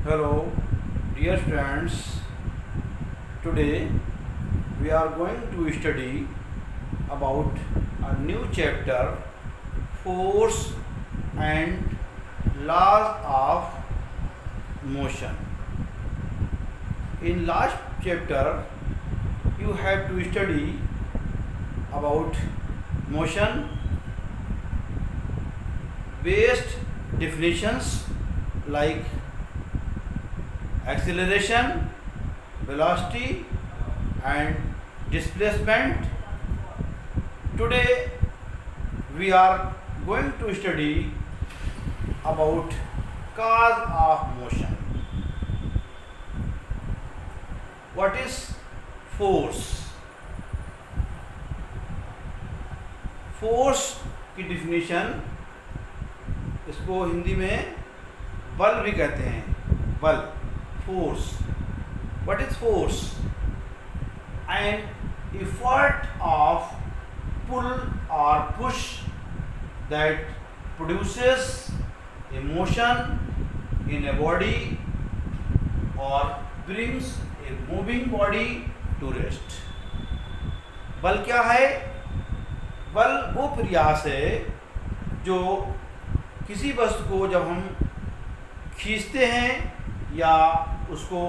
Hello, dear friends. Today we are going to study about a new chapter, force and laws of motion. In last chapter, you have to study about motion based definitions like acceleration, velocity and displacement. Today we are going to study about cause of motion. What is force? Force की definition, इसको हिंदी में बल भी कहते हैं, बल, force. What is force? An effort of pull or push that produces a motion in a body or brings a moving body to rest. बल क्या है? बल वो प्रयास है जो किसी वस्तु को जब हम खींचते हैं या उसको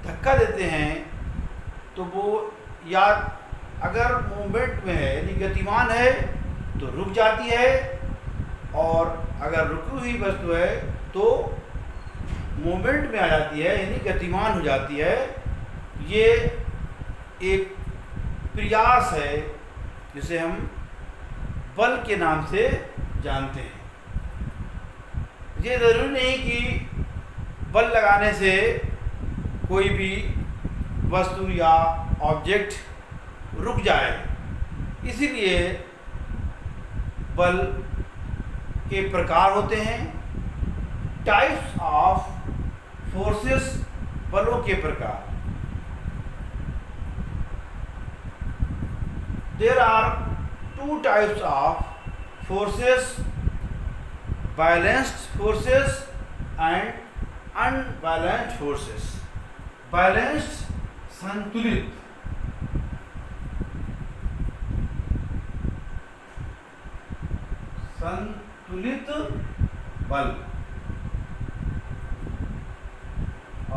धक्का देते हैं तो वो या अगर मूवमेंट में है यानी गतिमान है तो रुक जाती है, और अगर रुकी हुई वस्तु है तो मूवमेंट में आ जाती है यानी गतिमान हो जाती है. ये एक प्रयास है जिसे हम बल के नाम से जानते हैं. ये ज़रूरी नहीं कि बल लगाने से कोई भी वस्तु या ऑब्जेक्ट रुक जाए. इसीलिए बल के प्रकार होते हैं, टाइप्स ऑफ फोर्सेस, बलों के प्रकार. There are two types of forces: balanced forces and unbalanced forces. Balanced संतुलित, संतुलित बल,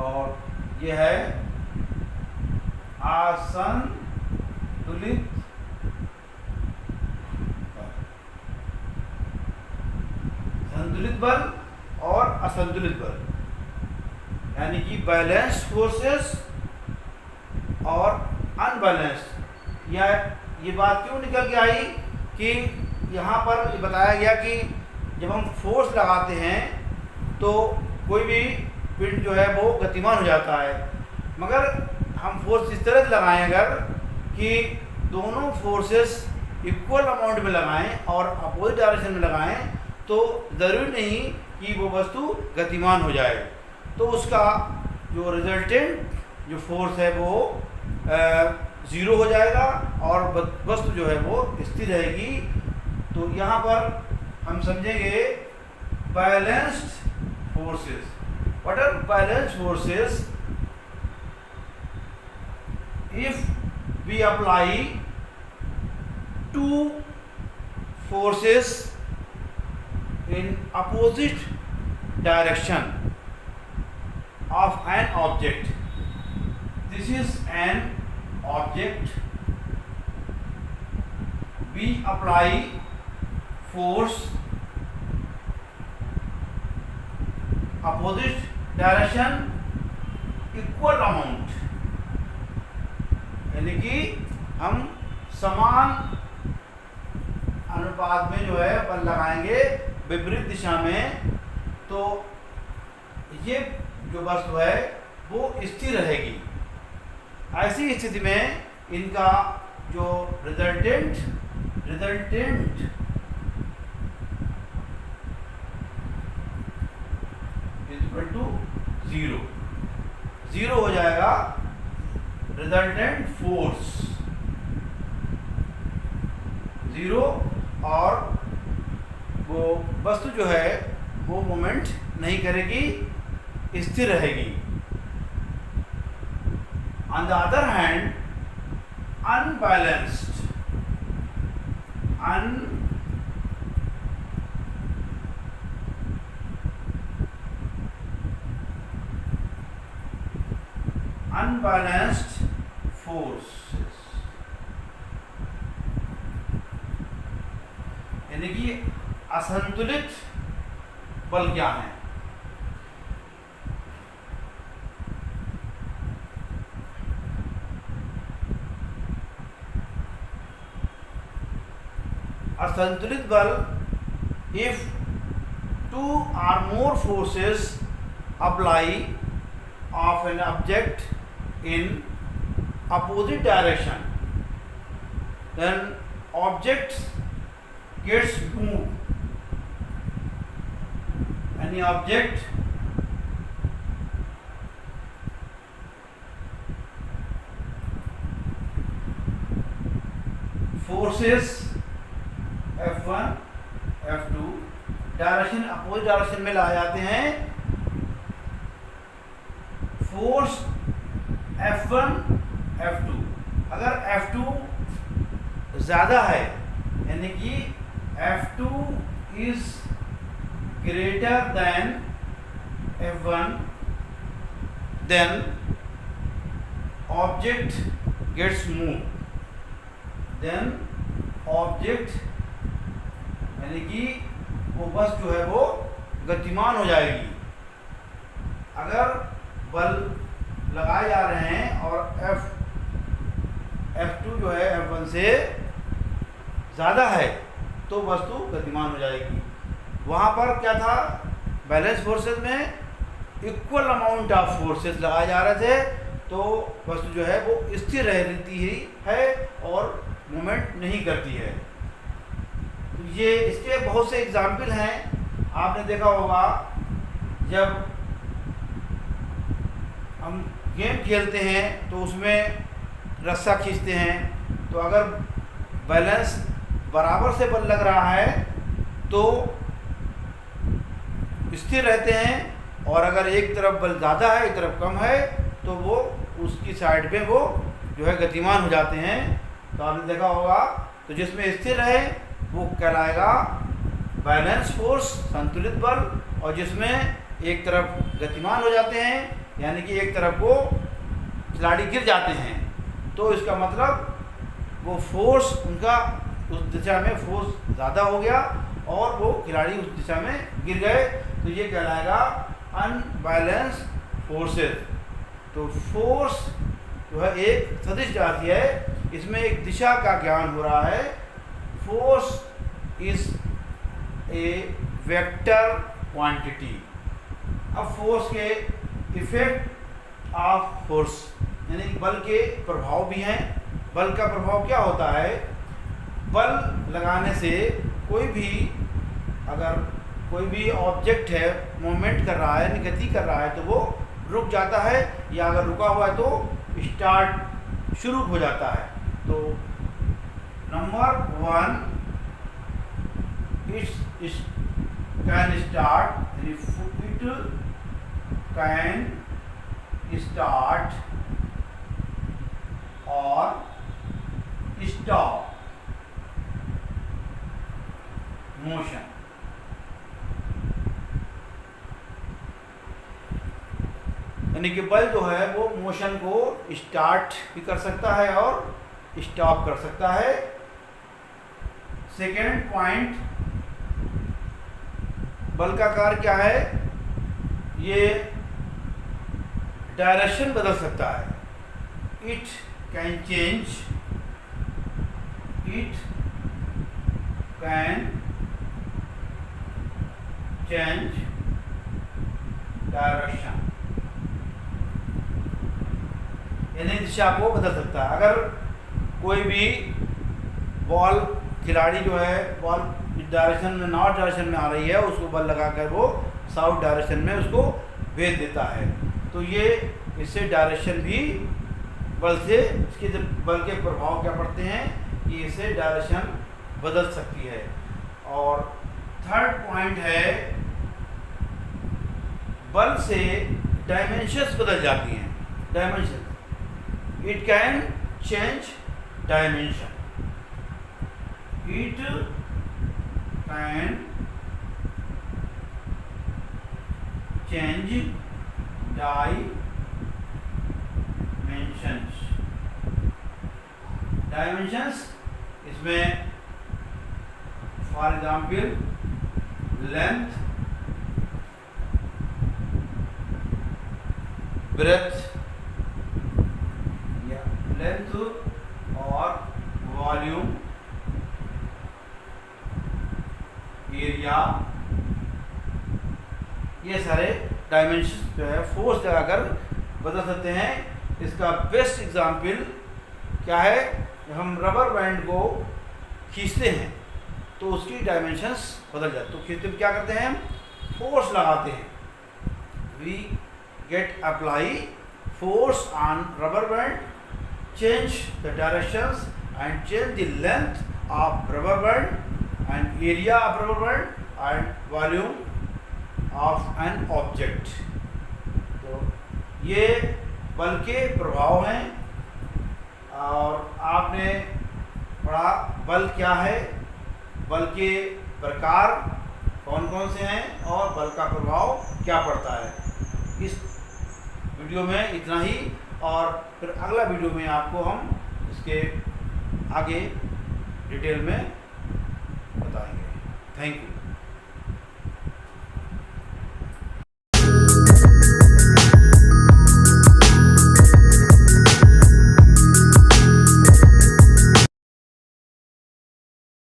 और यह है असंतुलित. संतुलित बल और असंतुलित बल यानी कि बैलेंस्ड फोर्सेस और अनबैलेंस्ड. ये बात क्यों निकल के आई कि यहाँ पर ये बताया गया कि जब हम फोर्स लगाते हैं तो कोई भी पिंड जो है वो गतिमान हो जाता है, मगर हम फोर्स इस तरह से लगाएं अगर कि दोनों फोर्सेस इक्वल अमाउंट में लगाएं और अपोजिट डायरेक्शन में लगाएं तो ज़रूरी नहीं कि वो वस्तु गतिमान हो जाए. तो उसका जो रिजल्टेंट जो फोर्स है वो ज़ीरो हो जाएगा और वस्तु जो है वो स्थिर रहेगी. तो यहाँ पर हम समझेंगे balanced forces. What are balanced forces? If we apply two forces in opposite direction of an object. This is an object. We apply force opposite direction equal amount, यानी कि हम समान अनुपात में जो है बल लगाएंगे विपरीत दिशा में, तो ये जो वस्तु है वो स्थिर रहेगी. ऐसी स्थिति में इनका जो resultant is equal to zero. Zero हो जाएगा रिजल्टेंट फोर्स, ज़ीरो, और वो वस्तु जो है वो मोमेंट नहीं करेगी स्थिर रहेगी। On the other hand unbalanced unbalanced forces, यानी कि असंतुलित बल क्या है? असंतुलित बल, if two or more forces apply of an object in opposite direction, then object gets moved. Any object forces F1 F2 direction opposite direction में लाए जाते हैं। फोर्स F1 F2, अगर F2 ज़्यादा है यानी कि F2 is greater than F1, then object gets move. Then object यानी कि वो बस जो है वो गतिमान हो जाएगी। अगर बल लगाए जा रहे हैं और F2 जो है F1 से ज़्यादा है तो वस्तु गतिमान हो जाएगी। वहाँ पर क्या था, बैलेंस फोर्सेस में इक्वल अमाउंट ऑफ फोर्सेस लगाए जा रहे थे तो वस्तु जो है वो स्थिर रहती ही है और मूवमेंट नहीं करती है। ये इसके बहुत से एग्जाम्पल हैं। आपने देखा होगा जब हम गेम खेलते हैं तो उसमें रस्सा खींचते हैं तो अगर बैलेंस बराबर से बल लग रहा है तो स्थिर रहते हैं और अगर एक तरफ बल ज़्यादा है एक तरफ कम है तो वो उसकी साइड पे वो जो है गतिमान हो जाते हैं। तो आपने देखा होगा तो जिसमें स्थिर है वो कहलाएगा बैलेंस फोर्स, संतुलित बल, और जिसमें एक तरफ गतिमान हो जाते हैं यानी कि एक तरफ को खिलाड़ी गिर जाते हैं तो इसका मतलब वो फोर्स उनका उस दिशा में फोर्स ज़्यादा हो गया और वो खिलाड़ी उस दिशा में गिर गए तो ये कहलाएगा अनबैलेंस फोर्सेस। तो फोर्स जो है एक सदिश राशि है, इसमें एक दिशा का ज्ञान हो रहा है। Force is a vector quantity. अब फोर्स के इफेक्ट ऑफ फोर्स यानी बल के प्रभाव भी हैं। बल का प्रभाव क्या होता है, बल लगाने से अगर कोई भी ऑब्जेक्ट है मूवमेंट कर रहा है, गति कर रहा है तो वो रुक जाता है, या अगर रुका हुआ है तो स्टार्ट शुरू हो जाता है। तो number 1 it can start, it can start और स्टॉप मोशन। यानी कि बल जो है वो मोशन को स्टार्ट भी कर सकता है और स्टॉप कर सकता है। सेकेंड पॉइंट, बल का कार्य क्या है, ये डायरेक्शन बदल सकता है। It can change, it can change direction, यानी दिशा को बदल सकता है। अगर कोई भी बॉल खिलाड़ी जो है बॉल डायरेक्शन में नॉर्थ डायरेक्शन में आ रही है, उसको बल लगाकर वो साउथ डायरेक्शन में उसको भेज देता है, तो ये इससे डायरेक्शन भी बल से इसके बल के प्रभाव क्या पड़ते हैं कि इससे डायरेक्शन बदल सकती है। और थर्ड पॉइंट है बल से डायमेंशंस बदल जाती हैं। Dimension, it can change dimension, it can change dimensions. Dimensions इसमें फॉर एग्जाम्पल लेंथ, ब्रेथ या लेंथ और वॉल्यूम, एरिया, ये सारे डायमेंशन जो है फोर्स लगाकर बदल सकते हैं। इसका बेस्ट एग्जाम्पल क्या है, हम रबर बैंड को खींचते हैं तो उसकी डायमेंशंस बदल जाती है। तो खींचते क्या करते हैं, हम फोर्स लगाते हैं, we get apply force on rubber band, change the directions and change the length of rubber band and area of rubber band and volume of an object। तो ये बल के प्रभाव हैं। और आपने पढ़ा बल क्या है, बल के प्रकार कौन कौन से हैं और बल का प्रभाव क्या पड़ता है। इस वीडियो में इतना ही, और फिर अगला वीडियो में आपको हम इसके आगे डिटेल में बताएंगे। Thank you.